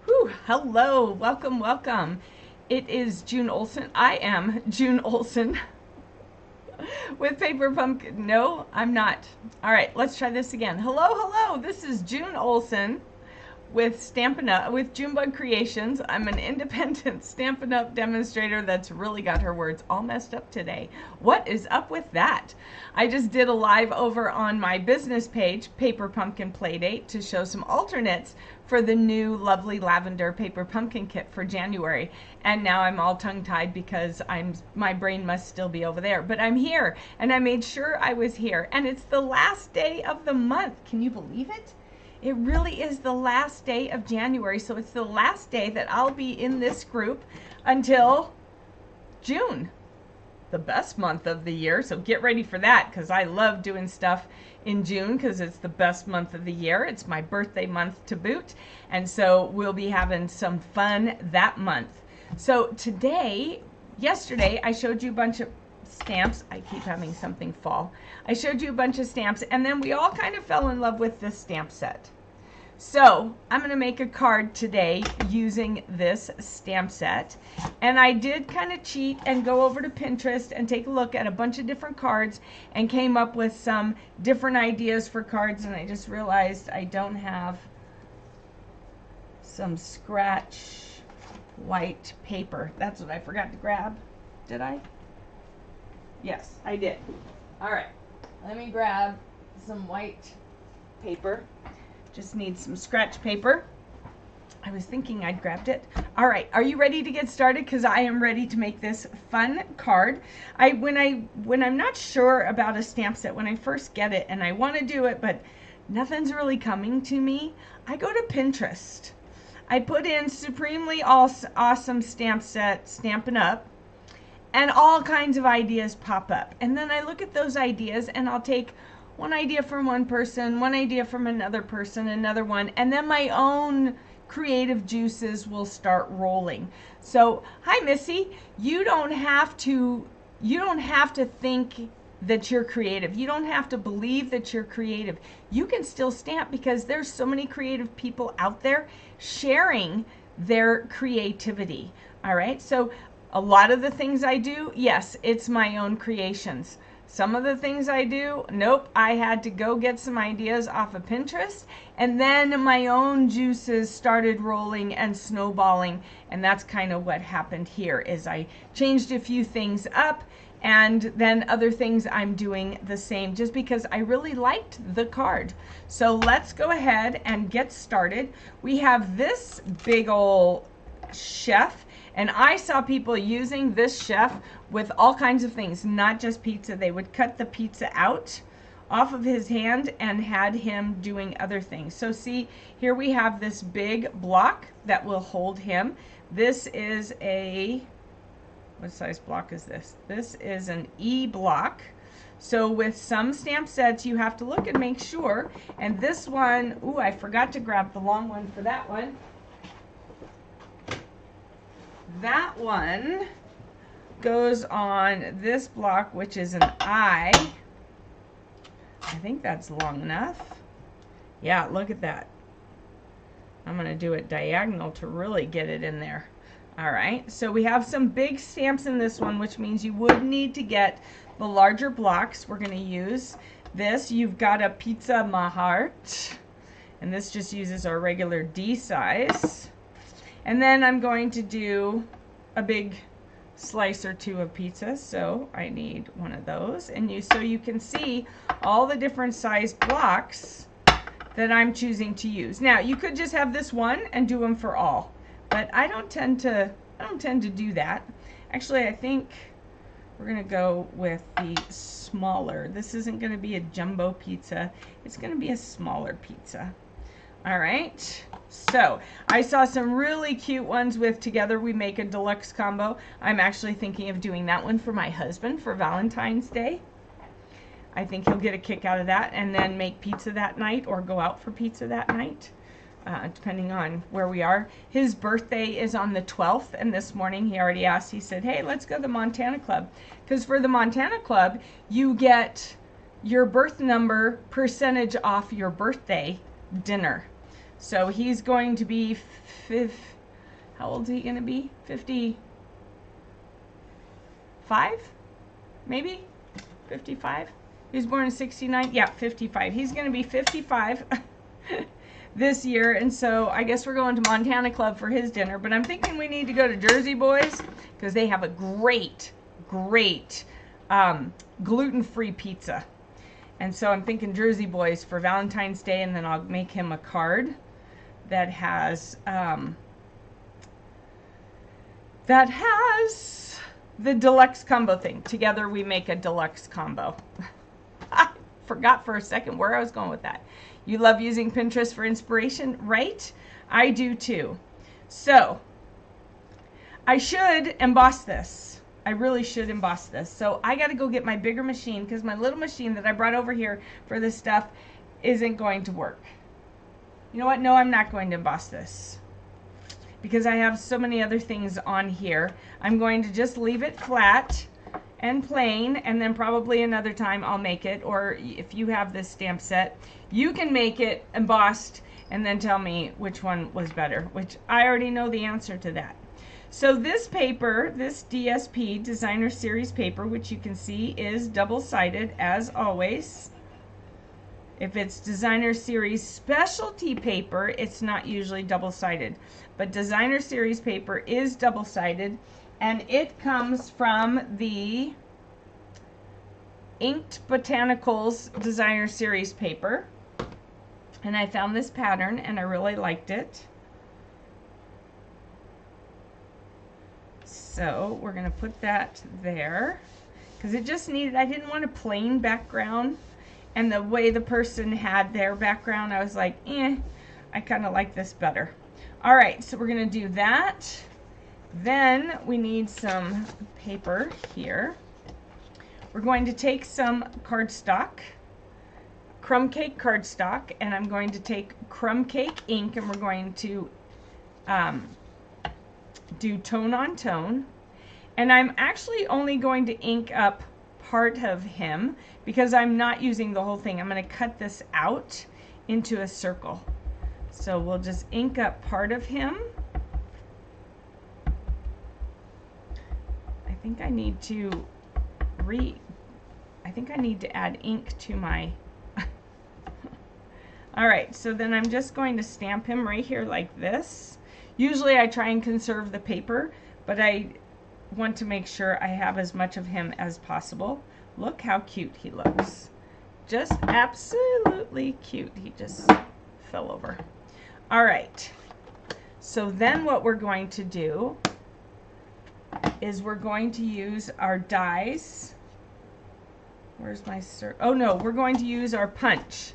Whew, hello, welcome, welcome. It is June Olson. I am June Olson with Paper Pumpkin. No, I'm not. All right, let's try this again. Hello, hello. This is June Olson with Stampin' Up, with Junebug Creations. I'm an independent Stampin' Up demonstrator that's really got her words all messed up today. What is up with that? I just did a live over on my business page, Paper Pumpkin Playdate, to show some alternates for the new lovely lavender paper pumpkin kit for January. And now I'm all tongue-tied because my brain must still be over there. But I'm here, and I made sure I was here. And it's the last day of the month. Can you believe it? It really is the last day of January, so it's the last day that I'll be in this group until June, the best month of the year. So get ready for that, because I love doing stuff in June because it's the best month of the year. It's my birthday month to boot, and so we'll be having some fun that month. So yesterday, I showed you a bunch of stamps. I keep having something fall. I showed you a bunch of stamps, and then we all kind of fell in love with this stamp set. So I'm going to make a card today using this stamp set. And I did kind of cheat and go over to Pinterest and take a look at a bunch of different cards and came up with some different ideas for cards. And I just realized I don't have some scratch white paper. That's what I forgot to grab. Did I? Yes, I did. All right, let me grab some white paper. Just need some scratch paper. I was thinking I'd grabbed it. All right, are you ready to get started? Because I am ready to make this fun card. When I'm not sure about a stamp set, when I first get it and I want to do it, but nothing's really coming to me, I go to Pinterest. I put in supremely awesome stamp set, Stampin' Up, and all kinds of ideas pop up. And then I look at those ideas and I'll take one idea from one person, one idea from another person, another one, and then my own creative juices will start rolling. So, hi Missy, you don't have to think that you're creative. You don't have to believe that you're creative. You can still stamp because there's so many creative people out there sharing their creativity. All right, so a lot of the things I do, yes, it's my own creations. Some of the things I do, nope, I had to go get some ideas off of Pinterest, and then my own juices started rolling and snowballing, and that's kind of what happened here, is I changed a few things up, and then other things I'm doing the same, just because I really liked the card. So let's go ahead and get started. We have this big old chef. And I saw people using this chef with all kinds of things, not just pizza. They would cut the pizza out off of his hand and had him doing other things. So see, here we have this big block that will hold him. This is what size block is this? This is an E block. So with some stamp sets, you have to look and make sure. And this one, ooh, I forgot to grab the long one for that one. That one goes on this block, which is an I. I think that's long enough. Yeah, look at that. I'm going to do it diagonal to really get it in there. All right, so we have some big stamps in this one, which means you would need to get the larger blocks. We're going to use this. You've got a Pizza Mahart, and this just uses our regular D size. And then I'm going to do a big slice or two of pizza, so I need one of those. And so you can see all the different size blocks that I'm choosing to use. Now, you could just have this one and do them for all, but I don't tend to do that. Actually, I think we're gonna go with the smaller. This isn't gonna be a jumbo pizza. It's gonna be a smaller pizza. All right, so I saw some really cute ones with Together We Make a Deluxe Combo. I'm actually thinking of doing that one for my husband for Valentine's Day. I think he'll get a kick out of that, and then make pizza that night or go out for pizza that night, depending on where we are. His birthday is on the 12th, and this morning he already asked, he said, hey, let's go to the Montana Club. Because for the Montana Club, you get your birth number percentage off your birthday dinner. So he's going to be, how old is he going to be? 55? Maybe? 55? He was born in 69? Yeah, 55. He's going to be 55 this year, and so I guess we're going to Montana Club for his dinner, but I'm thinking we need to go to Jersey Boys because they have a great gluten-free pizza. And so I'm thinking Jersey Boys for Valentine's Day, and then I'll make him a card that has the deluxe combo thing. Together we make a deluxe combo. I forgot for a second where I was going with that. You love using Pinterest for inspiration, right? I do too. So I should emboss this. I really should emboss this. So I got to go get my bigger machine because my little machine that I brought over here for this stuff isn't going to work. You know what? No, I'm not going to emboss this because I have so many other things on here. I'm going to just leave it flat and plain, and then probably another time I'll make it, or if you have this stamp set, you can make it embossed and then tell me which one was better, which I already know the answer to that. So this paper, this DSP Designer Series paper, which you can see is double-sided as always. If it's Designer Series specialty paper, it's not usually double-sided, but Designer Series paper is double-sided, and it comes from the Inked Botanicals Designer Series paper. And I found this pattern and I really liked it. So we're going to put that there because it just needed, I didn't want a plain background. And the way the person had their background, I was like, I kind of like this better. All right, so we're going to do that. Then we need some paper here. We're going to take some cardstock, crumb cake cardstock, and I'm going to take crumb cake ink, and we're going to do tone on tone. And I'm actually only going to ink up part of him because I'm not using the whole thing. I'm going to cut this out into a circle. So we'll just ink up part of him. I think I need to add ink to my all right, so then I'm just going to stamp him right here like this. Usually I try and conserve the paper, but I want to make sure I have as much of him as possible. Look how cute he looks. Just absolutely cute. He just fell over. All right, so then what we're going to do is we're going to use our dies. Where's my oh no, we're going to use our punch.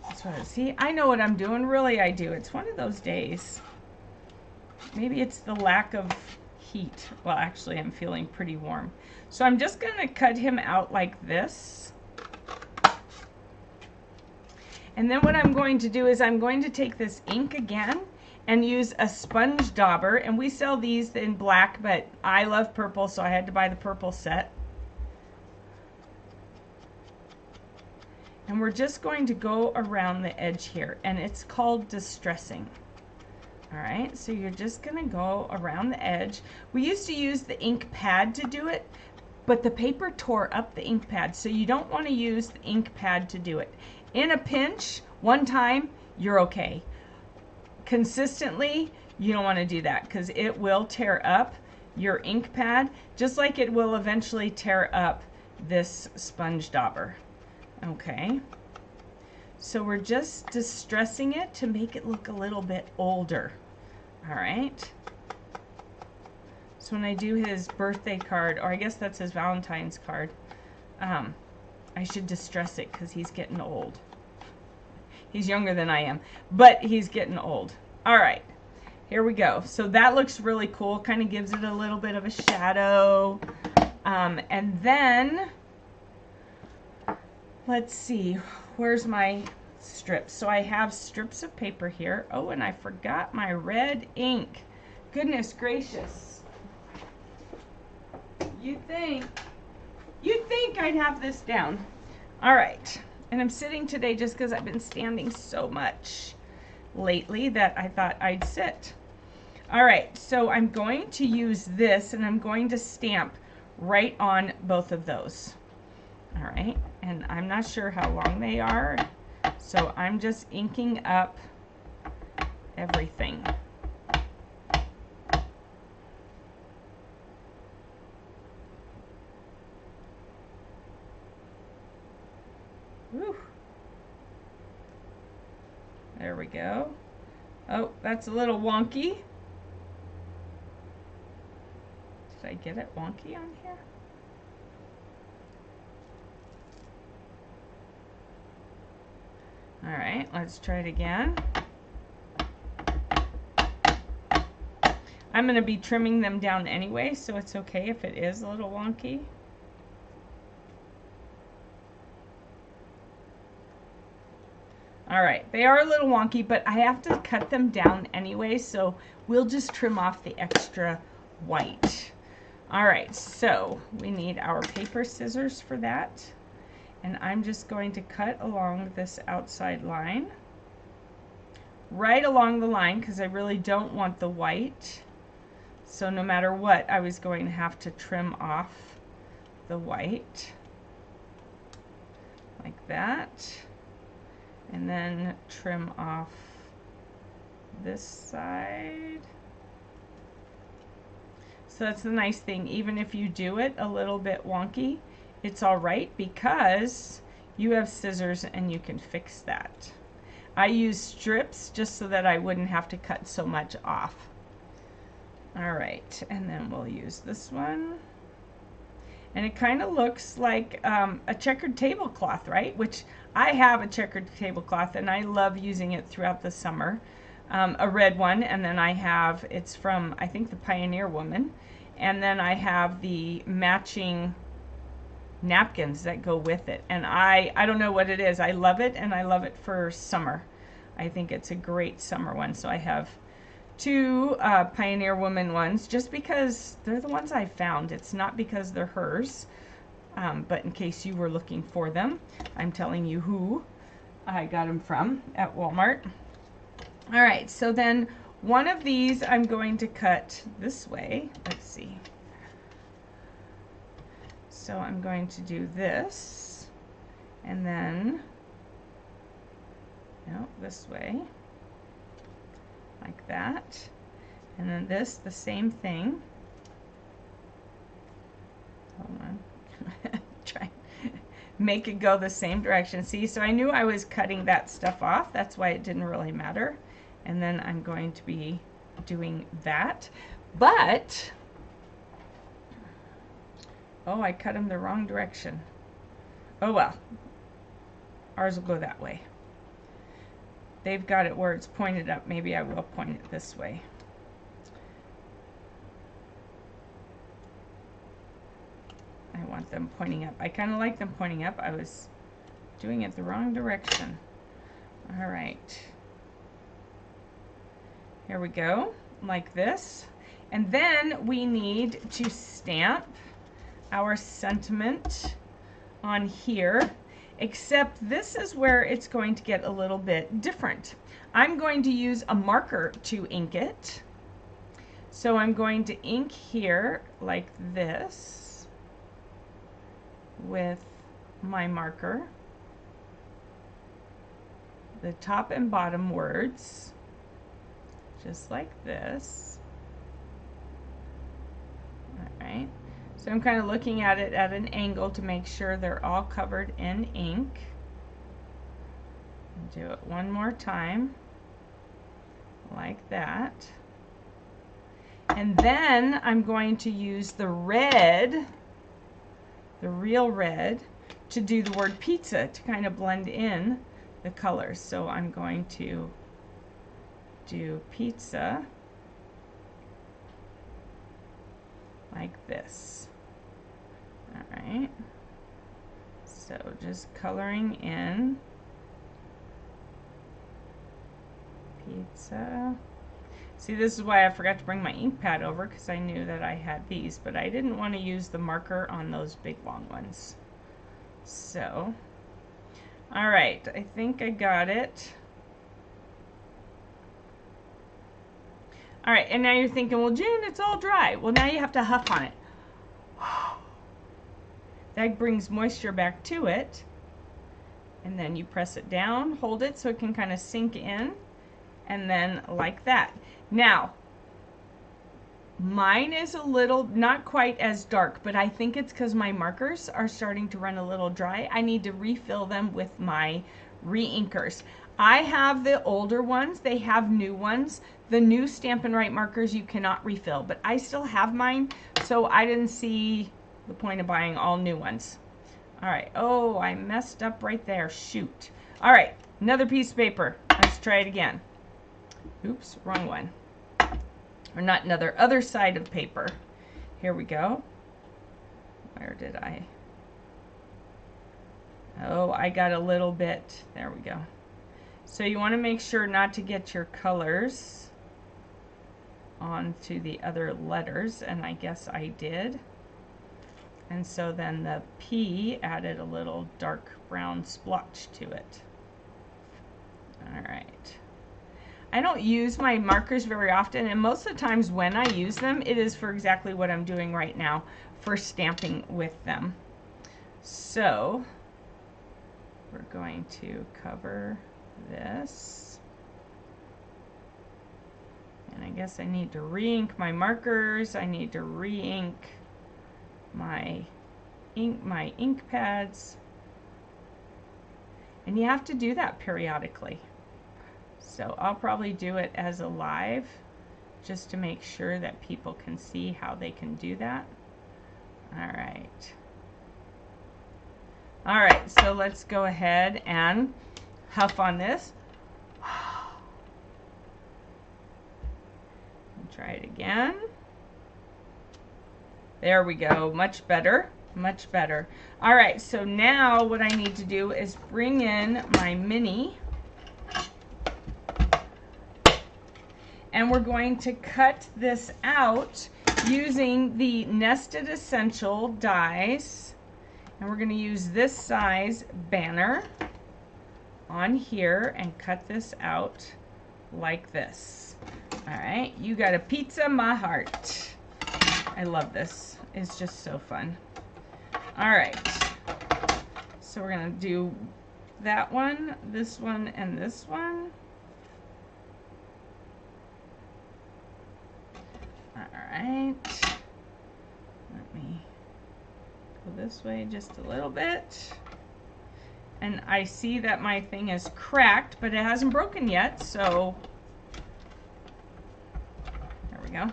That's what see, I know what I'm doing. Really, I do. It's one of those days. Maybe it's the lack of heat. Well, actually, I'm feeling pretty warm. So I'm just going to cut him out like this. And then what I'm going to do is I'm going to take this ink again and use a sponge dauber. And we sell these in black, but I love purple, so I had to buy the purple set. And we're just going to go around the edge here, and it's called distressing. All right, so you're just going to go around the edge. We used to use the ink pad to do it, but the paper tore up the ink pad, so you don't want to use the ink pad to do it. In a pinch, one time, you're okay. Consistently, you don't want to do that because it will tear up your ink pad, just like it will eventually tear up this sponge dauber. Okay, so we're just distressing it to make it look a little bit older. All right, so when I do his birthday card, or I guess that's his Valentine's card, I should distress it because he's getting old. He's younger than I am, but he's getting old. All right, here we go. So that looks really cool, kind of gives it a little bit of a shadow. And then let's see, where's my strips? So I have strips of paper here. Oh, and I forgot my red ink. Goodness gracious. You'd think I'd have this down. All right, and I'm sitting today just because I've been standing so much lately that I thought I'd sit. All right, so I'm going to use this and I'm going to stamp right on both of those. All right, and I'm not sure how long they are, so I'm just inking up everything. Whew. There we go. Oh, that's a little wonky. Did I get it wonky on here? All right, let's try it again. I'm going to be trimming them down anyway, so it's okay if it is a little wonky. All right, they are a little wonky, but I have to cut them down anyway, so we'll just trim off the extra white. All right, so we need our paper scissors for that. And I'm just going to cut along this outside line. Right along the line, because I really don't want the white. So no matter what, I was going to have to trim off the white. Like that. And then trim off this side. So that's the nice thing, even if you do it a little bit wonky, it's all right because you have scissors and you can fix that. I use strips just so that I wouldn't have to cut so much off. All right, and then we'll use this one. And it kind of looks like a checkered tablecloth, right? Which I have a checkered tablecloth and I love using it throughout the summer. A red one, and then I have, it's from, I think, the Pioneer Woman. And then I have the matching napkins that go with it, and I don't know what it is. I love it, and I love it for summer. I think it's a great summer one. So I have two Pioneer Woman ones just because they're the ones I found. It's not because they're hers, but in case you were looking for them, I'm telling you who I got them from at Walmart. All right, so then one of these I'm going to cut this way. Let's see. So I'm going to do this, and then, no, this way, like that, and then this, the same thing. Hold on, try make it go the same direction. See, so I knew I was cutting that stuff off. That's why it didn't really matter. And then I'm going to be doing that, but oh, I cut them the wrong direction. Oh well, ours will go that way. They've got it where it's pointed up. Maybe I will point it this way. I want them pointing up. I kind of like them pointing up. I was doing it the wrong direction. All right. Here we go, like this. And then we need to stamp our sentiment on here, except this is where it's going to get a little bit different. I'm going to use a marker to ink it. So I'm going to ink here like this with my marker, the top and bottom words, just like this. All right. So I'm kind of looking at it at an angle to make sure they're all covered in ink. Do it one more time, like that. And then I'm going to use the red, the real red, to do the word pizza to kind of blend in the colors. So I'm going to do pizza like this. All right, so just coloring in pizza. See, this is why I forgot to bring my ink pad over, because I knew that I had these, but I didn't want to use the marker on those big long ones. So, all right, I think I got it. All right, and now you're thinking, well, June, it's all dry. Well, now you have to huff on it. That brings moisture back to it. And then you press it down, hold it so it can kind of sink in, and then like that. Now, mine is a little, not quite as dark, but I think it's because my markers are starting to run a little dry. I need to refill them with my re-inkers. I have the older ones, they have new ones. The new Stampin' Write markers you cannot refill, but I still have mine, so I didn't see the point of buying all new ones. All right, oh, I messed up right there, shoot. All right, another piece of paper. Let's try it again. Oops, wrong one. Or not another, other side of paper. Here we go. Where did I? Oh, I got a little bit. There we go. So you want to make sure not to get your colors onto the other letters, and I guess I did. And so then the P added a little dark brown splotch to it. All right. I don't use my markers very often, and most of the times when I use them, it is for exactly what I'm doing right now, for stamping with them. So we're going to cover this. And I guess I need to re-ink my markers. I need to re-ink my ink pads. And you have to do that periodically. So I'll probably do it as a live just to make sure that people can see how they can do that. All right. All right, so let's go ahead and huff on this. Try it again. There we go, much better, much better. All right, so now what I need to do is bring in my mini, and we're going to cut this out using the Nested Essential dies, and we're going to use this size banner on here and cut this out like this. All right, you got a pizza, my heart. I love this. It's just so fun. All right, so we're gonna do that one, this one, and this one. All right, let me go this way just a little bit. And I see that my thing is cracked, but it hasn't broken yet, so there we go.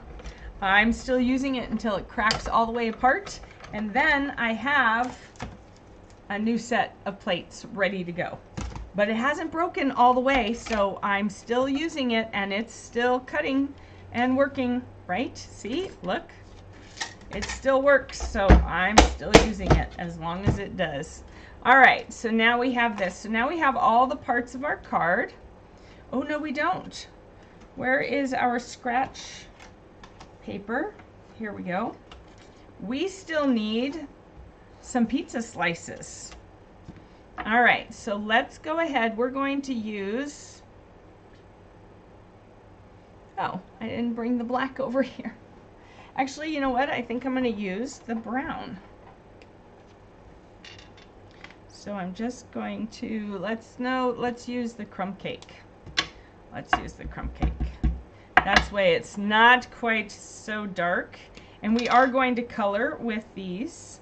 I'm still using it until it cracks all the way apart, and then I have a new set of plates ready to go. But it hasn't broken all the way, so I'm still using it, and it's still cutting and working, right? See, look, it still works, so I'm still using it as long as it does. All right, so now we have this. So now we have all the parts of our card. Oh, no, we don't. Where is our scratch paper? Here we go. We still need some pizza slices. All right, so let's go ahead. We're going to use, oh, I didn't bring the black over here. Actually, you know what? I think I'm going to use the brown. So I'm just going to, let's use the crumb cake. Let's use the crumb cake. That's way it's not quite so dark. And we are going to color with these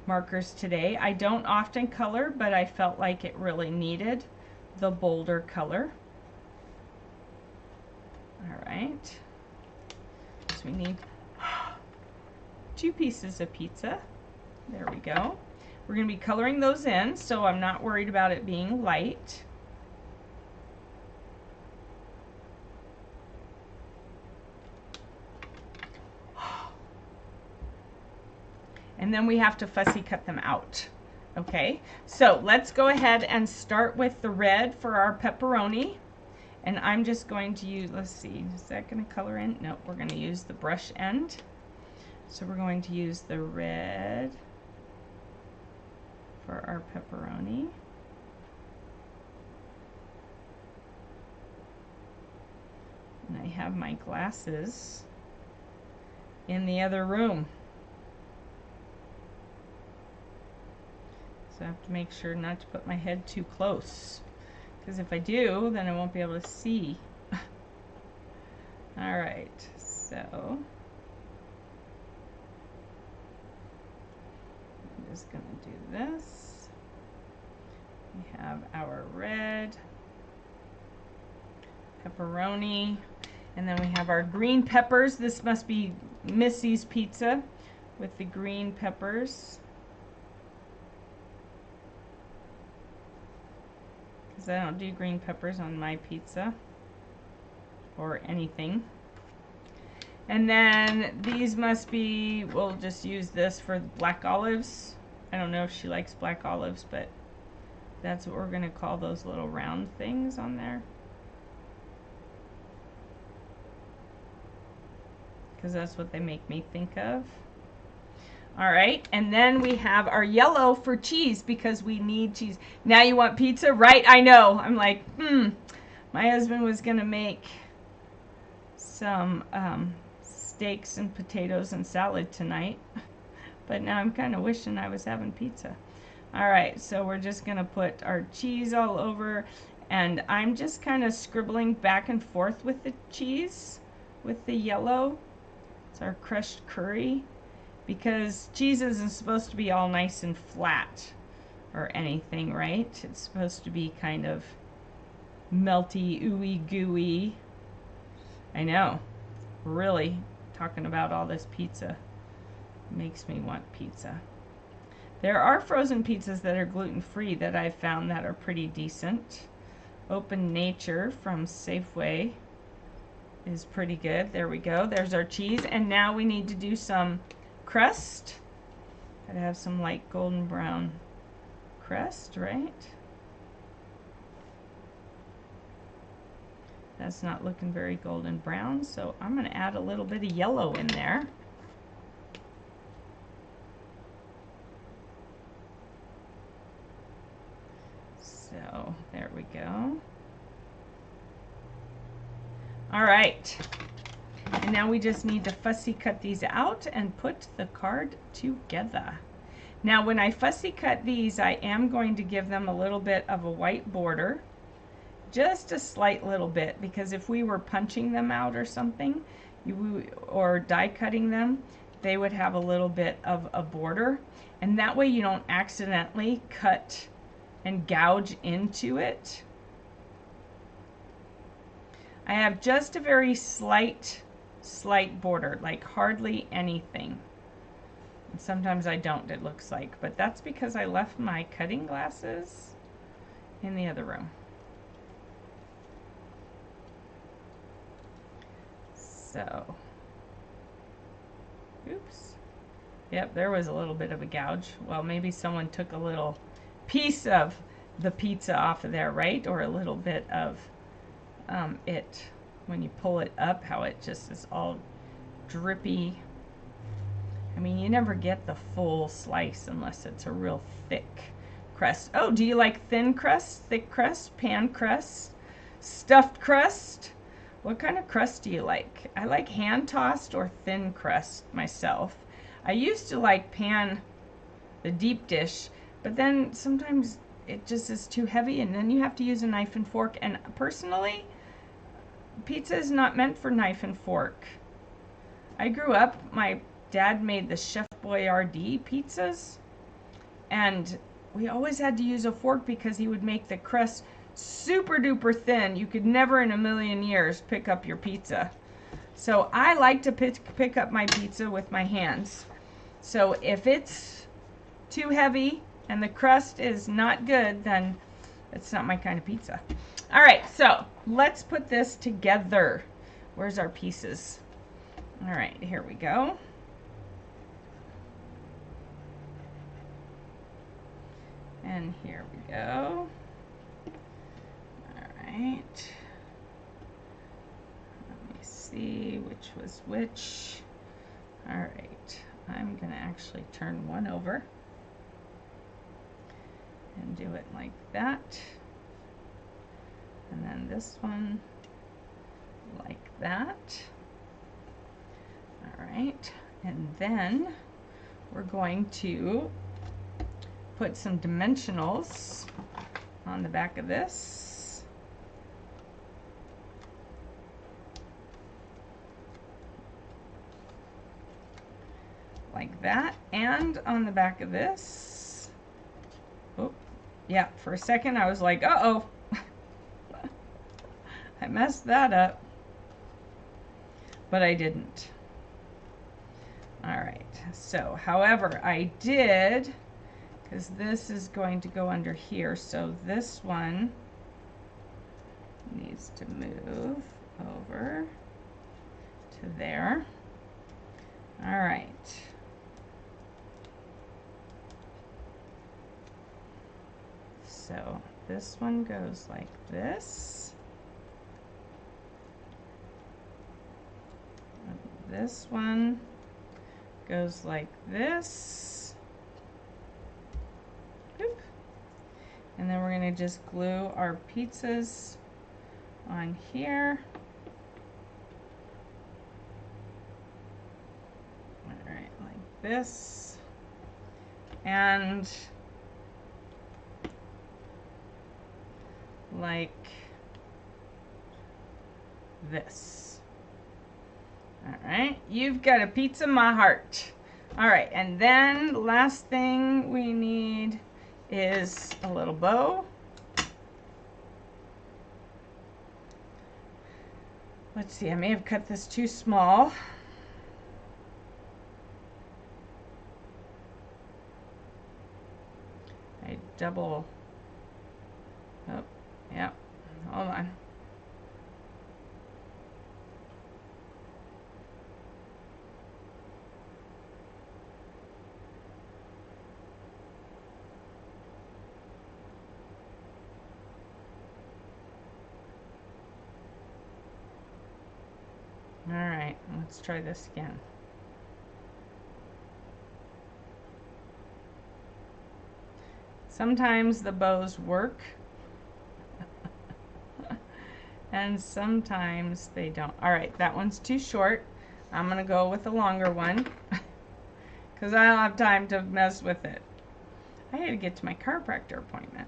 markers today. I don't often color, but I felt like it really needed the bolder color. All right. So we need 2 pieces of pizza. There we go. We're going to be coloring those in, so I'm not worried about it being light. And then we have to fussy cut them out. Okay, so let's go ahead and start with the red for our pepperoni. And I'm just going to use, let's see, is that going to color in? No, we're going to use the brush end. So we're going to use the red for our pepperoni. I have my glasses in the other room. So I have to make sure not to put my head too close, because if I do, then I won't be able to see. Alright, so I'm just going to do this. We have our red pepperoni, and then we have our green peppers. This must be Missy's pizza with the green peppers, because I don't do green peppers on my pizza or anything. And then these must be, we'll just use this for black olives. I don't know if she likes black olives, but that's what we're going to call those little round things on there, because that's what they make me think of. All right, and then we have our yellow for cheese, because we need cheese. Now you want pizza, right? I know. I'm like, my husband was going to make some steaks and potatoes and salad tonight, but now I'm kind of wishing I was having pizza. All right, so we're just going to put our cheese all over, and I'm just kind of scribbling back and forth with the cheese with the yellow. It's our crushed curry, because cheese isn't supposed to be all nice and flat or anything, right? It's supposed to be kind of melty, ooey gooey. I know, really talking about all this pizza makes me want pizza. There are frozen pizzas that are gluten-free that I've found that are pretty decent. Open Nature from Safeway is pretty good. There we go. There's our cheese. And now we need to do some crust. Gotta have some light golden brown crust, right? That's not looking very golden brown, so I'm going to add a little bit of yellow in there. So there we go. All right, and now we just need to fussy cut these out and put the card together. Now when I fussy cut these, I am going to give them a little bit of a white border, just a slight little bit, because if we were punching them out or something, or die cutting them, they would have a little bit of a border, and that way you don't accidentally cut and gouge into it. I have just a very slight border, like hardly anything. And sometimes I don't, it looks like, but that's because I left my cutting glasses in the other room. So, oops. Yep, there was a little bit of a gouge. Well, maybe someone took a little piece of the pizza off of there, right? Or a little bit of it, when you pull it up, how it just is all drippy. I mean, you never get the full slice unless it's a real thick crust. Oh, do you like thin crust, thick crust, pan crust, stuffed crust? What kind of crust do you like? I like hand tossed or thin crust myself. I used to like pan, the deep dish, but then sometimes it just is too heavy, and then you have to use a knife and fork. And personally, pizza is not meant for knife and fork. I grew up, my dad made the Chef Boyardee pizzas, and we always had to use a fork because he would make the crust super duper thin. You could never in a million years pick up your pizza. So I like to pick up my pizza with my hands. So if it's too heavy and the crust is not good, then it's not my kind of pizza. All right, so let's put this together. Where's our pieces? All right, here we go. And here we go. All right. Let me see which was which. All right, I'm gonna actually turn one over and do it like that. And then this one like like that. All right, and then we're going to put some dimensionals on the back of this. Like that, and on the back of this. Oh, yeah, for a second I was like, uh-oh. I messed that up. But I didn't. All right, so however I did, because this is going to go under here, so this one needs to move over to there. All right. So this one goes like this. This one goes like this. Oop. And then we're going to just glue our pizzas on here. All right, like this. And like this. All right, you've got a pizza my heart. All right, and then last thing we need is a little bow. Let's see, I may have cut this too small. I double, oh, yeah, hold on. All right, let's try this again. Sometimes the bows work and sometimes they don't. All right, that one's too short. I'm gonna go with a longer one because I don't have time to mess with it. I had to get to my chiropractor appointment.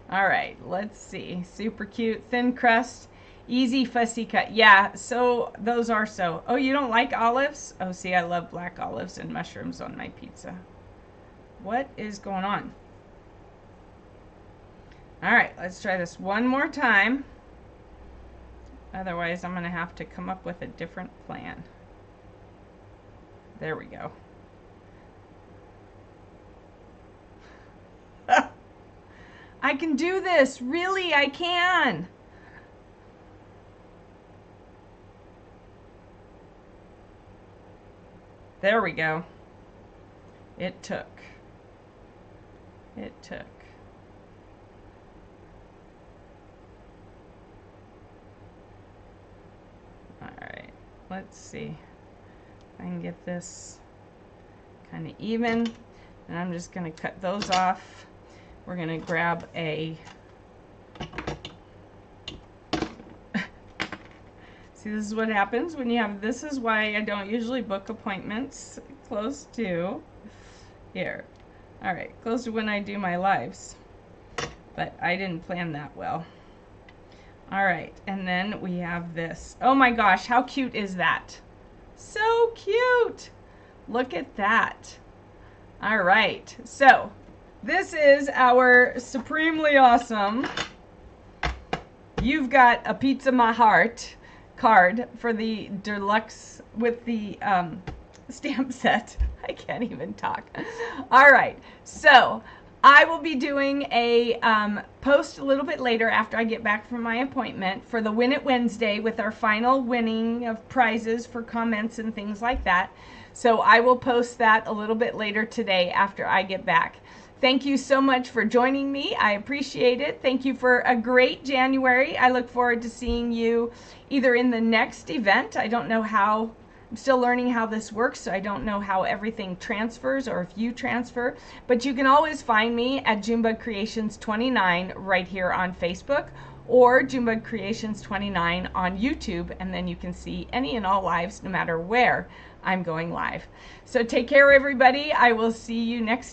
All right, let's see. Super cute, thin crust. Easy fussy cut. Yeah, so those are so. Oh, you don't like olives? Oh, see, I love black olives and mushrooms on my pizza. What is going on? All right, let's try this one more time. Otherwise, I'm going to have to come up with a different plan. There we go. I can do this. Really, I can. There we go. It took. It took. All right, let's see if I can get this kind of even. And I'm just going to cut those off. We're going to grab a see, this is what happens when you have, this is why I don't usually book appointments close to here. All right, close to when I do my lives. But I didn't plan that well. All right, and then we have this. Oh my gosh, how cute is that? So cute. Look at that. All right, so this is our supremely awesome You've Got a Pizza My Heart card for the deluxe with the stamp set. I can't even talk. All right, so I will be doing a post a little bit later after I get back from my appointment for the Win It Wednesday with our final winning of prizes for comments and things like that. So I will post that a little bit later today after I get back. Thank you so much for joining me. I appreciate it. Thank you for a great January. I look forward to seeing you either in the next event. I don't know how, I'm still learning how this works, so I don't know how everything transfers or if you transfer. But you can always find me at JunebugCreations 29 right here on Facebook, or Junebug Creations 29 on YouTube, and then you can see any and all lives no matter where I'm going live. So take care, everybody. I will see you next time.